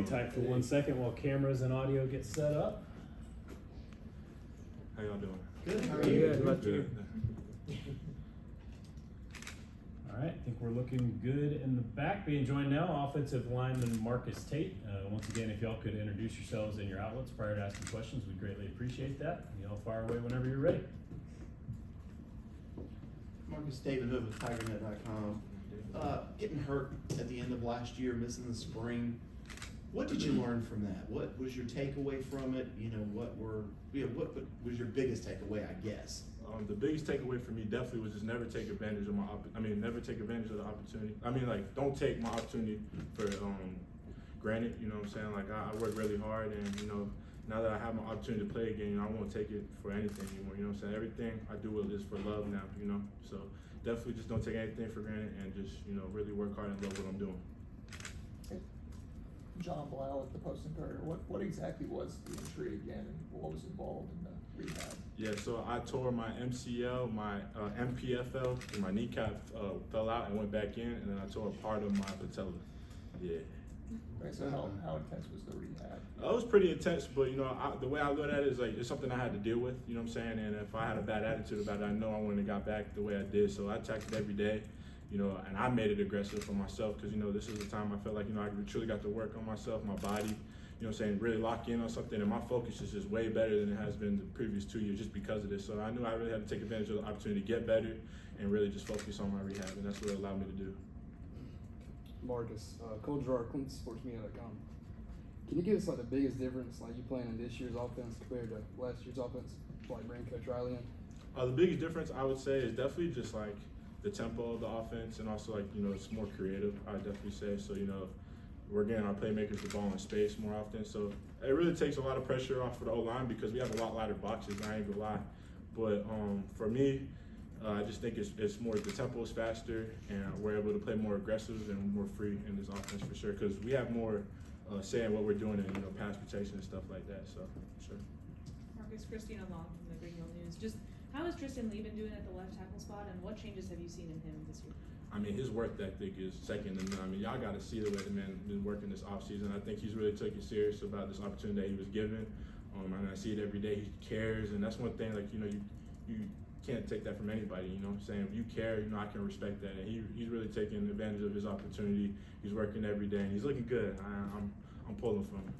tight for 1 second while cameras and audio get set up. How y'all doing? Good. How are you? Good. About Good. All right, I think we're looking good in the back. Being joined now, offensive lineman Marcus Tate. Once again, if y'all could introduce yourselves and your outlets prior to asking questions, we'd greatly appreciate that. Y'all fire away whenever you're ready. Marcus David Hood with TigerNet.com. Getting hurt at the end of last year, missing the spring. What did you learn from that? What was your takeaway from it? What was your biggest takeaway, I guess? The biggest takeaway for me definitely was just never take advantage of never take advantage of the opportunity. Don't take my opportunity for granted. You know what I'm saying? Like I work really hard, and now that I have my opportunity to play again, I won't take it for anything anymore. You know what I'm saying? Everything I do is for love now. So definitely just don't take anything for granted, and just really work hard and love what I'm doing. John Blau at the Post-Courier. What exactly was the injury again, and what was involved in the rehab? Yeah, so I tore my MCL, my MPFL, and my kneecap fell out and went back in, and then I tore a part of my patella. Yeah. Okay, so how intense was the rehab? It was pretty intense, but the way I look at it is like it's something I had to deal with. You know what I'm saying? And if I had a bad attitude about it, I know I wouldn't have got back the way I did. So I attacked it every day. And I made it aggressive for myself because, this is the time I felt like, I truly got to work on myself, my body, really lock in on something. And my focus is just way better than it has been the previous 2 years just because of this. So I knew I really had to take advantage of the opportunity to get better and really just focus on my rehab. And that's what it allowed me to do. Marcus, Cole Gerard, ClintonSportsMedia.com. Can you give us the biggest difference you playing in this year's offense compared to last year's offense, bringing Coach Riley in? The biggest difference I would say is definitely just the tempo of the offense, and also it's more creative. I definitely say so. We're getting our playmakers the ball in space more often, so it really takes a lot of pressure off for the O-line because we have a lot lighter boxes. I ain't gonna lie, but for me, I just think it's more the tempo is faster, and we're able to play more aggressive and more free in this offense for sure because we have more say in what we're doing in pass protection and stuff like that. So sure. Marcus, Christina Long from the Greenville News. Just how has Tristan Lee been doing at the left tackle spot, and what changes have you seen in him this year? His work ethic is second to none. Y'all got to see the way the man been working this offseason. I think he's really took it serious about this opportunity that he was given. And I see it every day. He cares, and that's one thing. You can't take that from anybody. You know what I'm saying? If you care, I can respect that. And he's really taking advantage of his opportunity. He's working every day, and he's looking good. I'm pulling for him.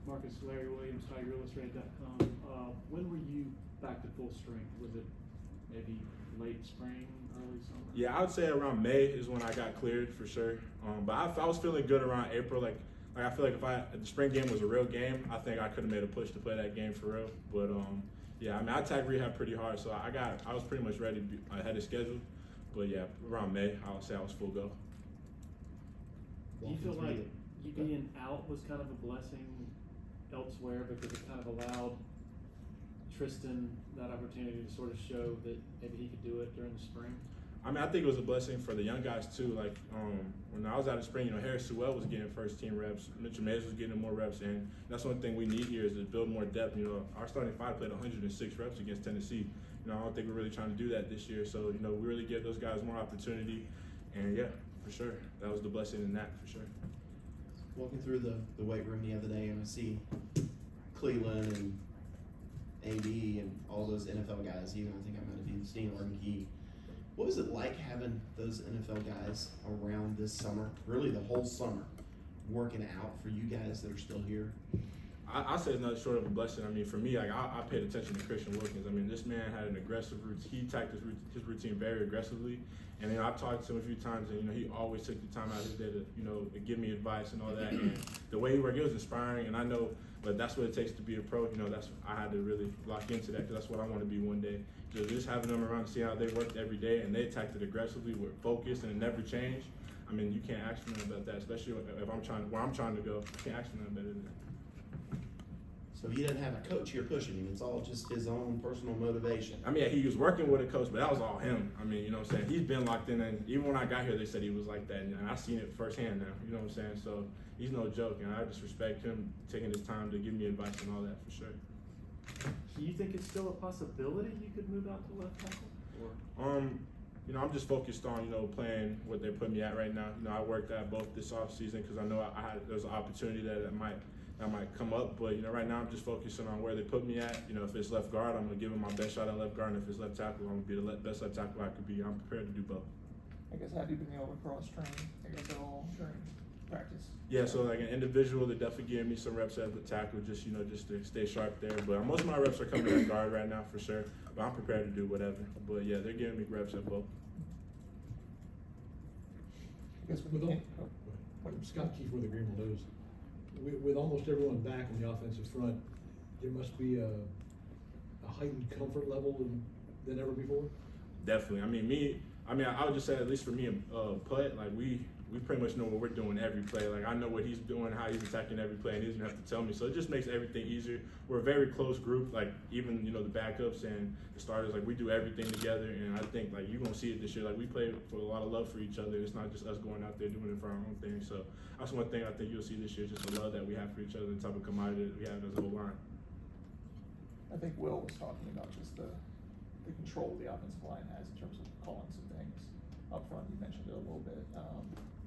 Marcus, Larry Williams, TigerIllustrated.com. When were you back to full strength? Was it maybe late spring, early summer? Yeah, I would say around May is when I got cleared for sure. But I was feeling good around April. Like I feel like if the spring game was a real game, I think I could have made a push to play that game for real. But yeah, I attacked rehab pretty hard, so I was pretty much ready ahead of schedule. But yeah, around May, I would say I was full go. Do you feel like being out was kind of a blessing elsewhere because it kind of allowed Tristan that opportunity to sort of show that maybe he could do it during the spring? I think it was a blessing for the young guys too. Like when I was out of spring, Harris Sewell was getting first team reps, Mitchell Mays was getting more reps, and that's one thing we need here is to build more depth. Our starting five played 106 reps against Tennessee. I don't think we're really trying to do that this year. So we really give those guys more opportunity, and yeah, for sure, that was the blessing in that for sure. Walking through the weight room the other day, and I see Cleveland and AB and all those NFL guys. Even I think I might have even seen Arden Key. What was it like having those NFL guys around this summer, really the whole summer, working out for you guys that are still here? I say it's nothing short of a blessing. For me, I paid attention to Christian Wilkins. This man had an aggressive routine. He attacked his routine very aggressively. And I've talked to him a few times, and he always took the time out of his day to give me advice and all that. And the way he worked, it was inspiring. And I know, but that's what it takes to be a pro. I had to really lock into that because that's what I want to be one day. Just having them around to see how they worked every day, and they attacked it aggressively with focus, and it never changed. You can't ask for nothing about that, especially if where I'm trying to go. You can't ask for nothing better than that. So he doesn't have a coach here pushing him. It's all just his own personal motivation. Yeah, he was working with a coach, but that was all him. You know what I'm saying? He's been locked in, and even when I got here, they said he was like that, and I've seen it firsthand now. You know what I'm saying? So he's no joke, and I just respect him taking his time to give me advice and all that for sure. Do you think it's still a possibility you could move out to left tackle? Or? you know, I'm just focused on, you know, playing what they put me at right now. You know, I worked at both this offseason because I know there's an opportunity that might come up. But, you know, right now I'm just focusing on where they put me at. You know, if it's left guard, I'm going to give it my best shot at left guard. And if it's left tackle, I'm going to be the best left tackle I could be. I'm prepared to do both. I guess, have you been able to cross-train, I guess, at all during practice? Yeah, so like an individual, they're definitely giving me some reps at the tackle, just, you know, just to stay sharp there. But most of my reps are coming at guard right now for sure. But I'm prepared to do whatever. But yeah, they're giving me reps at both. I guess when With you all, can't, Scott Keefe with the Greenville News. With almost everyone back on the offensive front, there must be a heightened comfort level than ever before. Definitely. I would just say, at least for me and Putt, like we pretty much know what we're doing every play. Like I know what he's doing, how he's attacking every play, and he doesn't have to tell me. So it just makes everything easier. We're a very close group. Like even, you know, the backups and the starters, like we do everything together. And I think like you're gonna see it this year. Like we play for a lot of love for each other. It's not just us going out there doing it for our own thing. So that's one thing I think you'll see this year, just the love that we have for each other, the type of commodity that we have as a whole line. I think Will was talking about just the control the offensive line has in terms of calling some things up front. You mentioned it a little bit.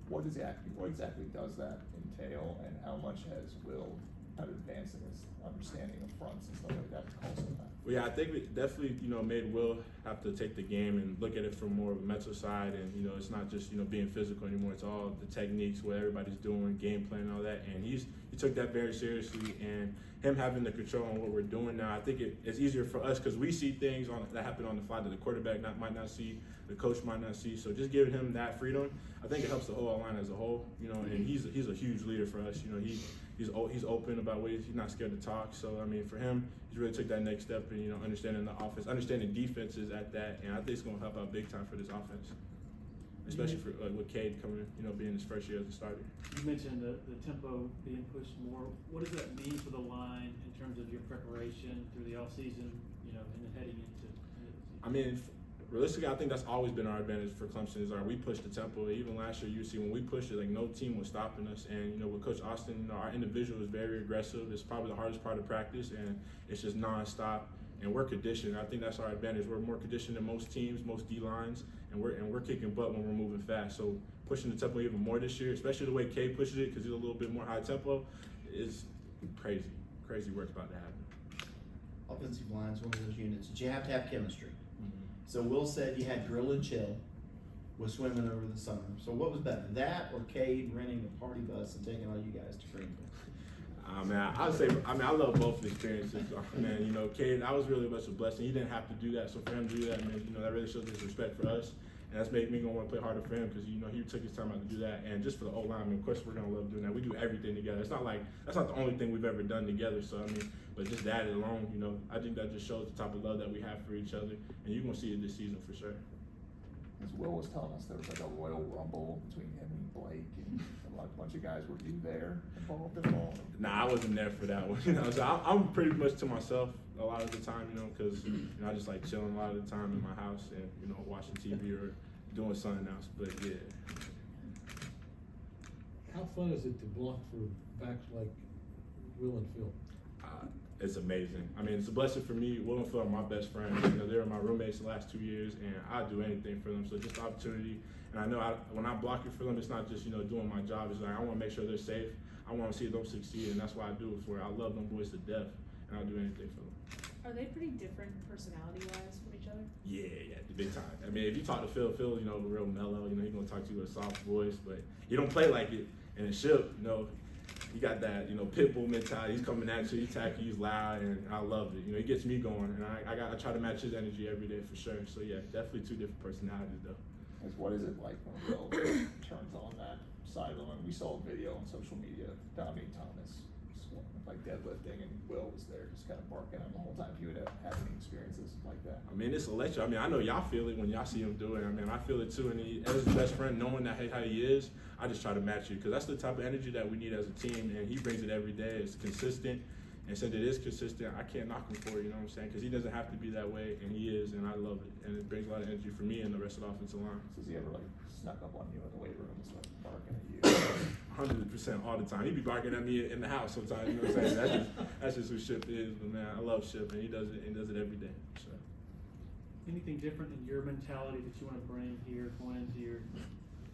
What exactly does that entail, and how much has Will kind of advanced in his understanding of fronts and stuff like that to call some of that? Well, yeah, I think it definitely, you know, made Will have to take the game and look at it from more of a mental side. And, you know, it's not just, you know, being physical anymore. It's all the techniques, what everybody's doing, game plan, and all that. And he took that very seriously. And him having the control on what we're doing now, I think it's easier for us because we see things that happen on the fly that the quarterback might not see, the coach might not see. So just giving him that freedom, I think it helps the whole line as a whole. You know, and he's a huge leader for us. You know, he's open about ways. He's not scared to talk. So I mean, for him, he's really took that next step in, you know, understanding the offense, understanding defenses at that, and I think it's going to help out big time for this offense, especially for with Tate coming, you know, being his first year as a starter. You mentioned the tempo being pushed more. What does that mean for the line in terms of your preparation through the off season, you know, and then heading into the season? I mean, realistically, I think that's always been our advantage for Clemson is we push the tempo. Even last year, you see when we pushed it, like no team was stopping us. And you know, with Coach Austin, you know, our individual is very aggressive. It's probably the hardest part of practice, and it's just nonstop. And we're conditioned. I think that's our advantage. We're more conditioned than most teams, most D lines, and we're kicking butt when we're moving fast. So pushing the tempo even more this year, especially the way K pushes it, because he's a little bit more high tempo, is crazy. Crazy work's about to happen. Offensive line's one of those units that you have to have chemistry. So Will said you had grill and chill with swimming over the summer. So what was better, that or Cade renting a party bus and taking all you guys to Greenville? I love both experiences. Man, you know, Cade, that was really much a blessing. He didn't have to do that, so for him to do that, man, you know, that really shows his respect for us. And that's made me gonna want to play harder for him because, you know, he took his time out to do that. And just for the O-line, I mean, of course, we're gonna love doing that. We do everything together. It's not like, that's not the only thing we've ever done together. So, I mean, but just that alone, you know, I think that just shows the type of love that we have for each other. And you're gonna see it this season for sure. As Will was telling us, there was like a Royal Rumble between him and Blake, and a bunch of guys were there involved in all. Nah, I wasn't there for that one. You know, so I'm pretty much to myself a lot of the time, you know, because, you know, I just like chilling a lot of the time in my house and, you know, watching TV or doing something else. But yeah. How fun is it to block for backs like Will and Phil? It's amazing. I mean, it's a blessing for me. Will and Phil are my best friends. You know, they were my roommates the last 2 years, and I'd do anything for them. So just the opportunity. And I know when I block it for them, it's not just, you know, doing my job. It's like I want to make sure they're safe. I want to see them succeed, and that's why I do it for. I love them boys to death, and I'll do anything for them. Are they pretty different personality-wise from each other? Yeah, the big time. I mean, if you talk to Phil, you know, real mellow. You know, he's gonna talk to you with a soft voice, but he don't play like it. And Ship, you know, he got that, you know, pit bull mentality. He's coming at you, he's attacking you, he's loud, and I love it. You know, he gets me going, and I try to match his energy every day for sure. So yeah, definitely two different personalities though. What is it like when Will turns on that side of him? We saw a video on social media of Dominique Thomas like deadlifting, and Will was there just kind of barking on the whole time. If you would have any experiences like that. I mean, it's electric. I mean, I know y'all feel it when y'all see him do it. I mean, I feel it too. And as his best friend, knowing that how he is, I just try to match it because that's the type of energy that we need as a team. And he brings it every day. It's consistent. And since it is consistent, I can't knock him for it, you know what I'm saying? Because he doesn't have to be that way, and he is, and I love it. And it brings a lot of energy for me and the rest of the offensive line. Does he ever like snuck up on you in the weight room and start barking at you? 100% all the time. He be barking at me in the house sometimes, you know what I'm saying? That's just who Ship is. But man, I love Ship, and he does it every day. So. anything different in your mentality that you want to bring here going into your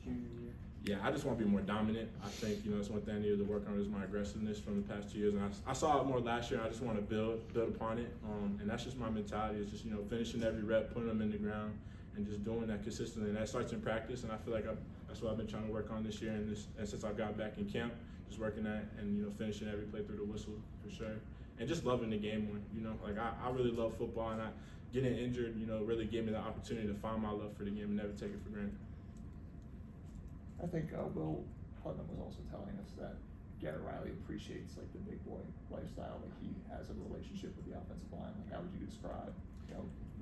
junior year? Yeah, I just want to be more dominant. I think, it's one thing I needed to work on is my aggressiveness from the past 2 years. And I saw it more last year. I just want to build upon it. And that's just my mentality. It's just, finishing every rep, putting them in the ground, and just doing that consistently. And that starts in practice. And I feel like that's what I've been trying to work on this year. And since I got back in camp, just working that and, finishing every play through the whistle for sure. And just loving the game more, Like I really love football, and getting injured, really gave me the opportunity to find my love for the game and never take it for granted. I think Will Putnam was also telling us that Garrett Riley appreciates like the big boy lifestyle. Like he has a relationship with the offensive line. Like how would you describe,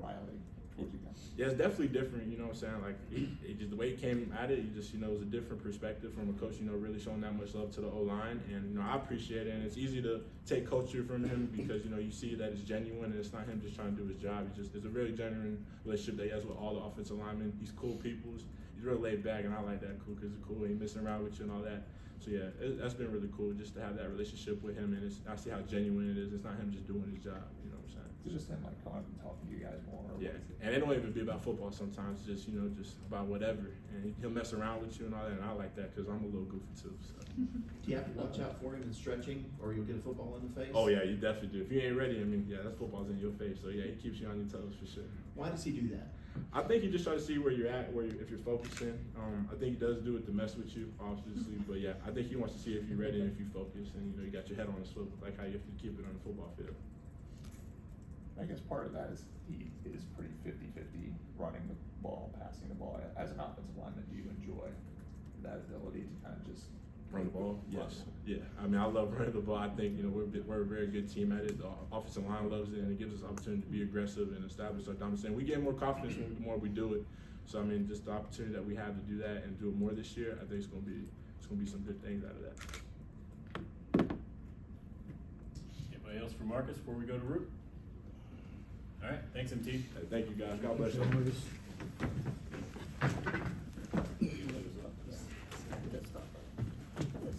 Riley towards you guys? Yeah, it's definitely different. You know what I'm saying? Like he just the way he came at it, he just it was a different perspective from a coach. Really showing that much love to the O line, and I appreciate it. And it's easy to take culture from him because you see that it's genuine and it's not him just trying to do his job. It's a really genuine relationship that he has with all the offensive linemen. He's cool people. He's real laid back, and I like that cool because he's cool. He messing around with you and all that. So yeah, that's been really cool just to have that relationship with him, and I see how genuine it is. It's not him just doing his job. You know what I'm saying? It's just him like coming up and talking to you guys more. Or Yeah, and it don't even be about football sometimes. Just just about whatever, and he'll mess around with you and all that, and I like that because I'm a little goofy too. So. Do you have to watch out for him in stretching, or you'll get a football in the face? Oh yeah, you definitely do. If you ain't ready, that football's in your face. So yeah, he keeps you on your toes for sure. Why does he do that? I think he just try to see where you're at, if you're focusing. I think he does do it to mess with you, obviously. But yeah, I think he wants to see if you're ready and if you focus, and you got your head on the swivel, like how you have to keep it on the football field. I guess part of that is he is pretty 50-50 running the ball, passing the ball. As an offensive lineman, do you enjoy that ability to kind of just Run the ball, yes, yeah. I love running the ball. I think we're a very good team at it. The offensive line loves it, and it gives us opportunity to be aggressive and establish our dominance. And we get more confidence the more we do it. So just the opportunity that we have to do that and do it more this year, I think it's gonna be some good things out of that. Anybody else for Marcus before we go to Root? All right, thanks, MT. Thank you guys. God bless you.